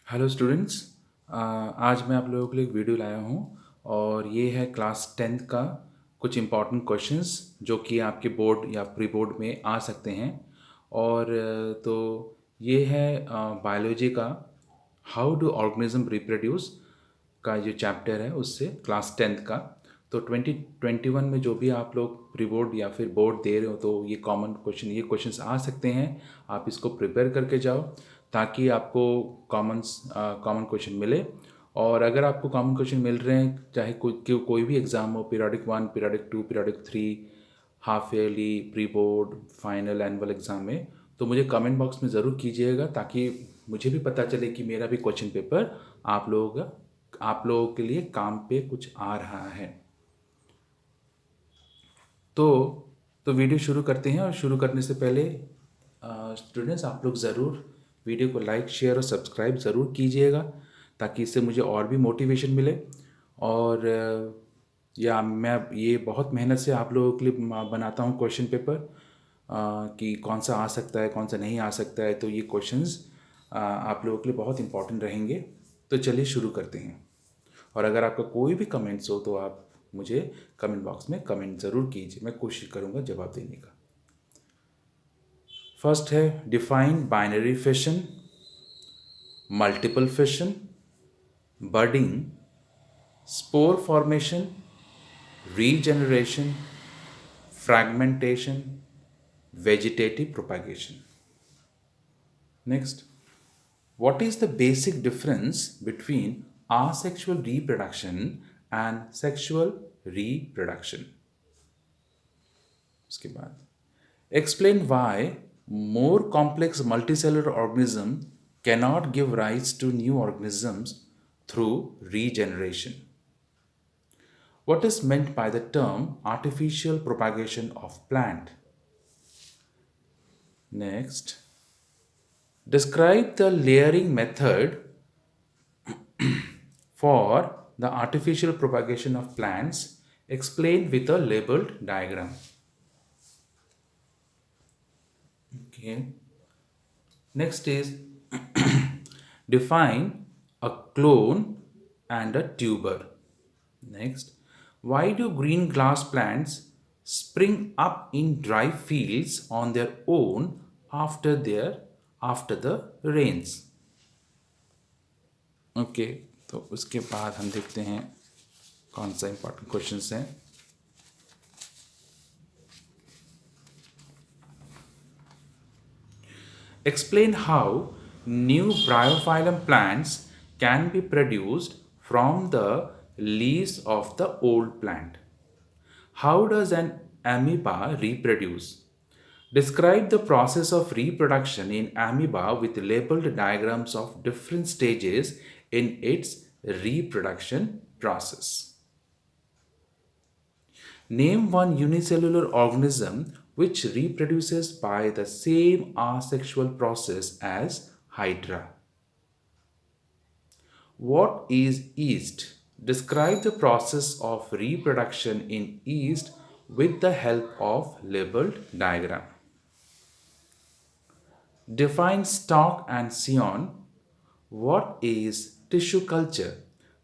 Hello students. आज मैं आप लोगों के लिए एक वीडियो लाया हूँ और ये है क्लास टेंथ का कुछ इम्पॉर्टेंट क्वेश्चंस जो कि आपके बोर्ड या प्री बोर्ड में आ सकते हैं। और तो ये है बायोलॉजी का हाउ डू ऑर्गेनिज्म रिप्रोड्यूस का जो चैप्टर है उससे क्लास टेंथ का। तो 2021 में जो भी आप लोग प्री बोर्ड या फिर बोर्ड दे रहे हो तो ये क्वेश्चंस आ सकते हैं। आप इसको प्रिपेयर करके जाओ ताकि आपको कॉमन क्वेश्चन मिले। और अगर आपको कॉमन क्वेश्चन मिल रहे हैं चाहे कोई भी एग्ज़ाम हो, periodic one, periodic two, periodic three, half yearly, pre board, final, annual exam में, तो मुझे कमेंट बॉक्स में ज़रूर कीजिएगा ताकि मुझे भी पता चले कि मेरा भी क्वेश्चन पेपर आप लोगों के लिए काम पे कुछ आ रहा है। तो तो वीडियो शुरू करते हैं। और शुरू करने से पहले स्टूडेंट्स आप लोग ज़रूर वीडियो को लाइक, शेयर और सब्सक्राइब ज़रूर कीजिएगा ताकि इससे मुझे और भी मोटिवेशन मिले। और या मैं ये बहुत मेहनत से आप लोगों के लिए बनाता हूँ क्वेश्चन पेपर कि कौन सा आ सकता है कौन सा नहीं आ सकता है। तो ये क्वेश्चंस आप लोगों के लिए बहुत इंपॉर्टेंट रहेंगे। तो चलिए शुरू करते हैं। और अगर आपका कोई भी कमेंट्स हो तो आप मुझे कमेंट बॉक्स में कमेंट ज़रूर कीजिए, मैं कोशिश करूँगा जवाब देने का। फर्स्ट है define binary fission, multiple fission, budding, spore formation, regeneration, fragmentation, vegetative propagation. Next, what is the basic difference between asexual reproduction and sexual reproduction? उसके बाद explain why more complex multicellular organism cannot give rise to new organisms through regeneration. What is meant by the term artificial propagation of plant? Next, describe the layering method for the artificial propagation of plants. Explain with a labeled diagram. Okay. Next is define a clone and a tuber. Next, why do green grass plants spring up in dry fields on their own after the rains? Okay, तो उसके बाद हम देखते हैं कौन सा important questions हैं। Explain how new bryophyllum plants can be produced from the leaves of the old plant. How does an amoeba reproduce? Describe the process of reproduction in amoeba with labeled diagrams of different stages in its reproduction process. Name one unicellular organism which reproduces by the same asexual process as Hydra. What is yeast? Describe the process of reproduction in yeast with the help of labeled diagram. Define stalk and scion. What is tissue culture?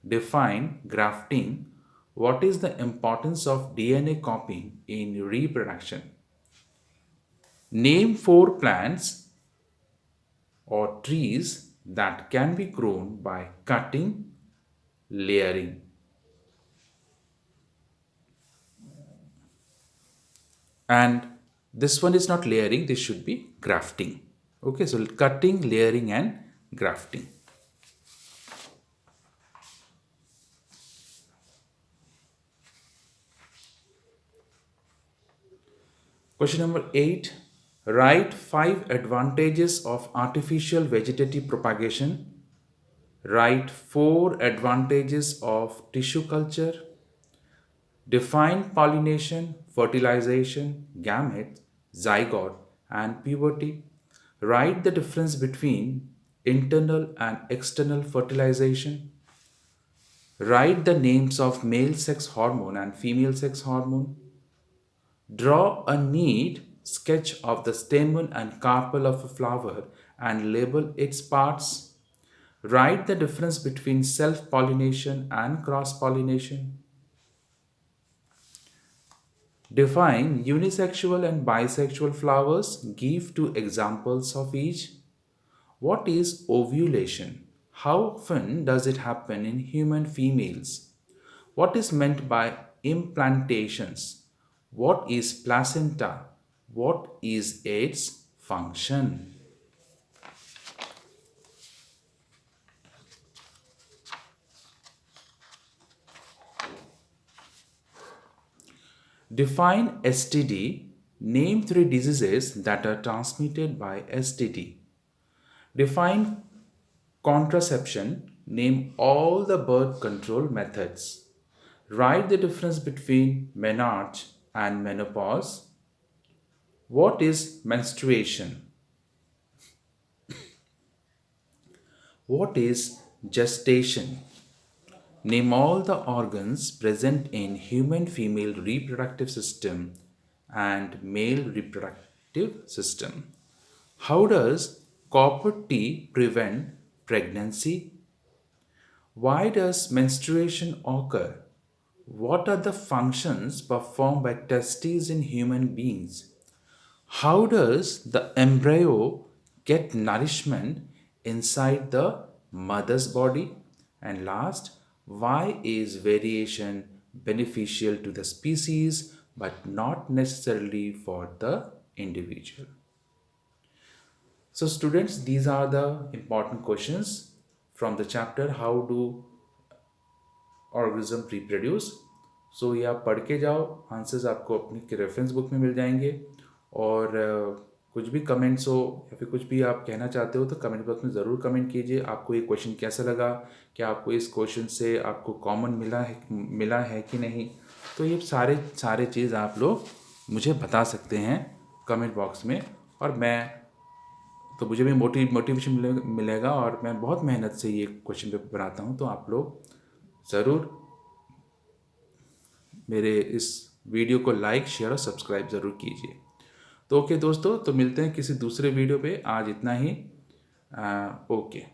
Define grafting. What is the importance of DNA copying in reproduction? Name four plants or trees that can be grown by cutting, layering. And this one is not layering, this should be grafting. Okay, so cutting, layering, and grafting. Question number 8. Write 5 advantages of artificial vegetative propagation. Write 4 advantages of tissue culture. Define pollination, fertilization, gamete, zygote, and puberty. Write the difference between internal and external fertilization. Write the names of male sex hormone and female sex hormone. Draw a neat sketch of the stamen and carpel of a flower and label its parts. Write the difference between self pollination and cross pollination. Define unisexual and bisexual flowers. Give two examples of each. What is ovulation? How often does it happen in human females? What is meant by implantations? What is placenta? What is its function? Define STD. Name three diseases that are transmitted by STD. Define contraception. Name all the birth control methods. Write the difference between menarche and menopause. What is menstruation? What is gestation? Name all the organs present in human female reproductive system and male reproductive system. How does copper tea prevent pregnancy? Why does menstruation occur? What are the functions performed by testes in human beings? How does the embryo get nourishment inside the mother's body? And last, why is variation beneficial to the species but not necessarily for the individual? So, students, these are the important questions from the chapter How do organism reproduce. सो ये आप पढ़ के जाओ, answers आपको अपनी reference book में मिल जाएंगे। और कुछ भी कमेंट्स हो या फिर कुछ भी आप कहना चाहते हो तो कमेंट बॉक्स में ज़रूर कमेंट कीजिए। आपको ये क्वेश्चन कैसा लगा, क्या आपको इस क्वेश्चन से आपको कॉमन मिला है कि नहीं, तो ये सारे चीज़ आप लोग मुझे बता सकते हैं कमेंट बॉक्स में। और तो मुझे भी मोटिवेशन मिलेगा और मैं बहुत मेहनत से ये क्वेश्चन पेपर बनाता हूँ। तो आप लोग ज़रूर मेरे इस वीडियो को लाइक, शेयर और सब्सक्राइब ज़रूर कीजिए। तो ओके दोस्तों, तो मिलते हैं किसी दूसरे वीडियो पे। आज इतना ही। ओके।